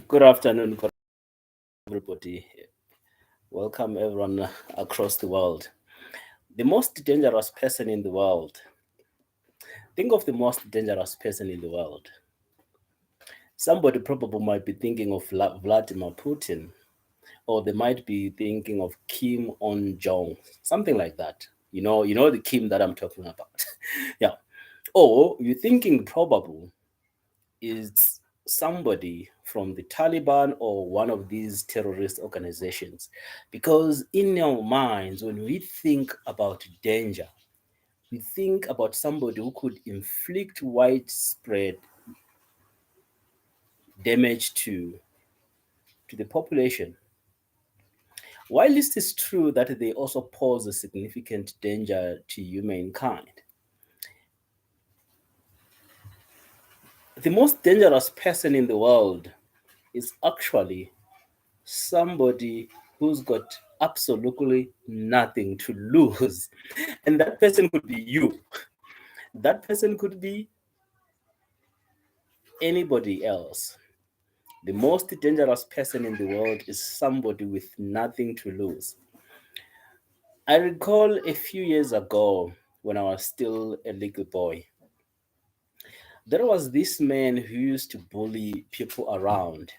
Good afternoon, everybody. Welcome everyone across the world. The most dangerous person in the world. Think of the most dangerous person in the world. Somebody probably might be thinking of Vladimir Putin, or they might be thinking of Kim On Jong, something like that. You know the Kim that I'm talking about. Yeah. Or you're thinking probable is somebody from the Taliban or one of these terrorist organizations. Because in our minds, when we think about danger, we think about somebody who could inflict widespread damage to the population. While it is true that they also pose a significant danger to humankind, the most dangerous person in the world is actually somebody who's got absolutely nothing to lose. And that person could be you. That person could be anybody else. The most dangerous person in the world is somebody with nothing to lose. I recall a few years ago when I was still a little boy, there was this man who used to bully people around.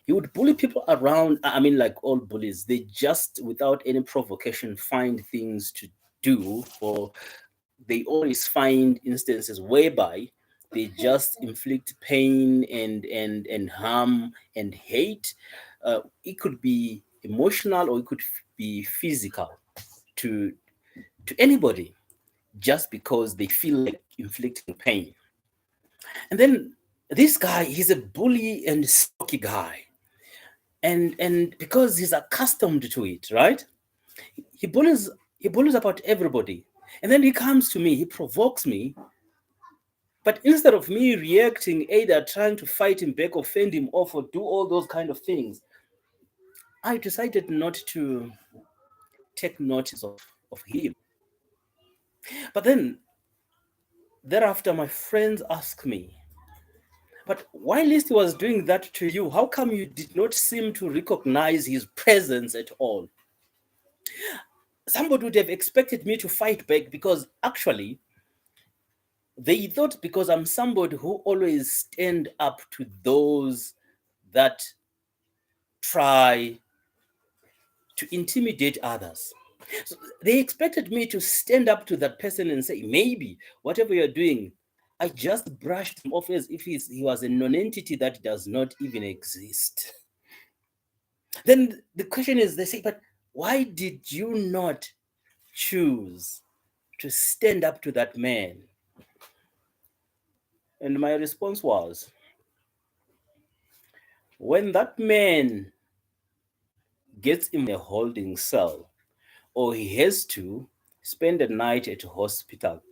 He would bully people around. I mean, like all bullies, they just, without any provocation, find things to do, or they always find instances whereby they just inflict pain and harm and hate. It could be emotional or it could be physical to anybody just because they feel like inflicting pain. And then this guy, he's a bully and stocky guy. And because he's accustomed to it, right? He bullies he bullies about everybody. And then he comes to me, he provokes me. But instead of me reacting, either trying to fight him back or fend him off or do all those kind of things, I decided not to take notice of him. But then thereafter, my friends asked me, but while he was doing that to you, how come you did not seem to recognize his presence at all? Somebody would have expected me to fight back because actually they thought because I'm somebody who always stand up to those that try to intimidate others. So they expected me to stand up to that person and say, maybe whatever you're doing, I just brushed him off as if he was a non-entity that does not even exist. Then the question is, they say, but why did you not choose to stand up to that man? And my response was, when that man gets in a holding cell or he has to spend a night at a hospital,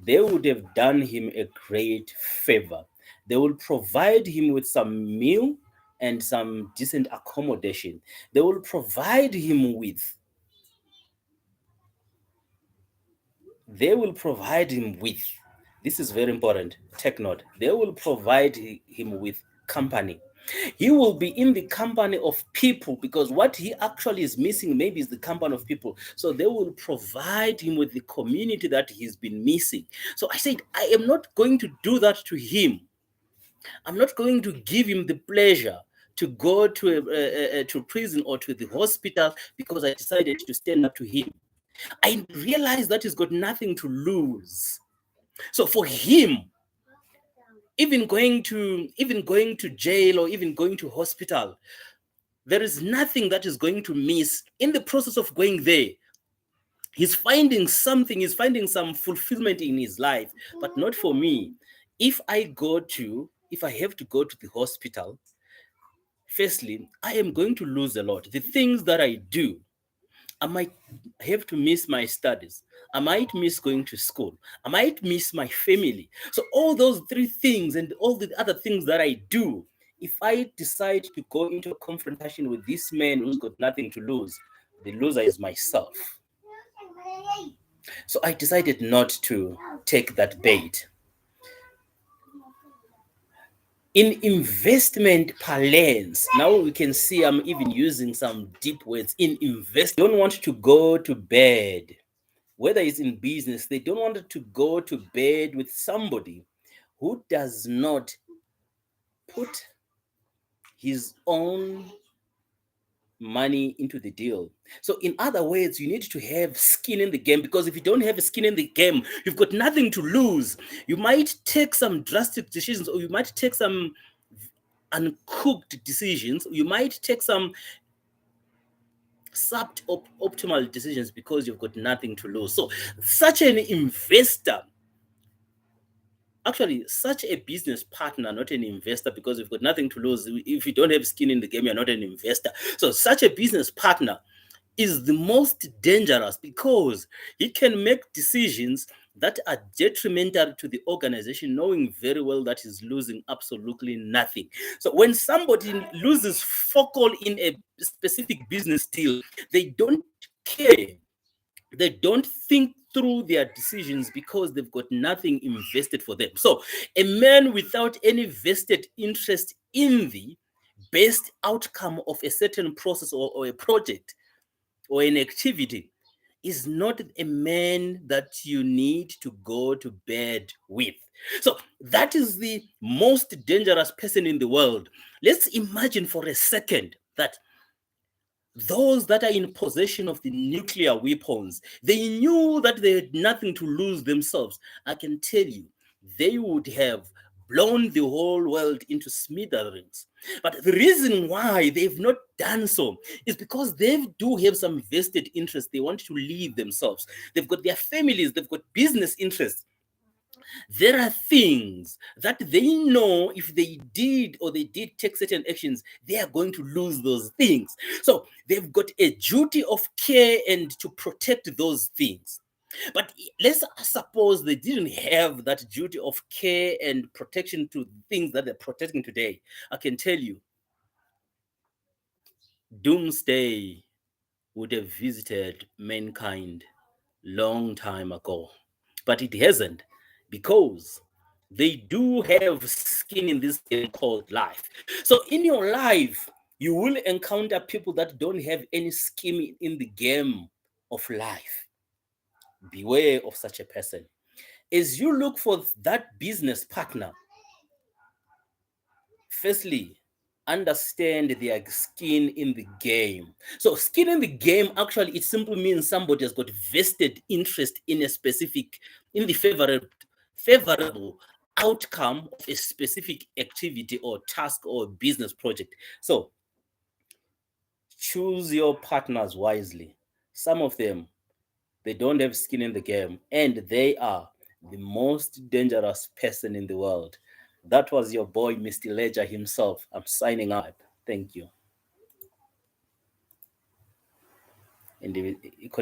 they would have done him a great favor. They will provide him with some meal and some decent accommodation. They will provide him with, they will provide him with, this is very important, take note, they will provide him with company. He will be in the company of people because what he actually is missing maybe is the company of people. So they will provide him with the community that he's been missing. So I said, I am not going to do that to him. I'm not going to give him the pleasure to go to prison or to the hospital because I decided to stand up to him. I realized that he's got nothing to lose. So for him, even going to jail or even going to hospital, there is nothing that is going to miss in the process of going there. He's finding something, he's finding some fulfillment in his life, but not for me. If I have to go to the hospital, firstly, I am going to lose a lot. The things that I do, I might have to miss my studies. I might miss going to school. I might miss my family. So all those three things and all the other things that I do, if I decide to go into a confrontation with this man who's got nothing to lose, the loser is myself. So I decided not to take that bait. In investment parlance, now we can see I'm even using some deep words. In invest, don't want to go to bed, whether it's in business, they don't want to go to bed with somebody who does not put his own money into the deal. So in other words, you need to have skin in the game, because if you don't have a skin in the game, you've got nothing to lose. You might take some drastic decisions, or you might take some uncooked decisions. You might take some suboptimal decisions because you've got nothing to lose. So such an investor, actually such a business partner, not an investor, because you've got nothing to lose. If you don't have skin in the game, you're not an investor. So such a business partner is the most dangerous, because he can make decisions that are detrimental to the organization, knowing very well that he's losing absolutely nothing. So when somebody loses focal in a specific business deal, they don't care. They don't think through their decisions because they've got nothing invested for them. So a man without any vested interest in the best outcome of a certain process, or a project, or an activity, is not a man that you need to go to bed with. So that is the most dangerous person in the world. Let's imagine for a second that those that are in possession of the nuclear weapons, they knew that they had nothing to lose themselves. I can tell you, they would have blown the whole world into smithereens. But the reason why they've not done so is because they do have some vested interest. They want to leave themselves. They've got their families, they've got business interests. There are things that they know if they did, or they did take certain actions, they are going to lose those things. So they've got a duty of care and to protect those things. But let's suppose they didn't have that duty of care and protection to things that they're protecting today. I can tell you, doomsday would have visited mankind long time ago. But it hasn't, because they do have skin in this game called life. So in your life, you will encounter people that don't have any skin in the game of life. Beware of such a person. As you look for that business partner, firstly, understand their skin in the game. So skin in the game, actually, it simply means somebody has got vested interest in a specific, in the favorable outcome of a specific activity or task or business project. So choose your partners wisely. Some of them, they don't have skin in the game, and they are the most dangerous person in the world. That was your boy, Mr. Ledger himself. I'm signing out. Thank you. And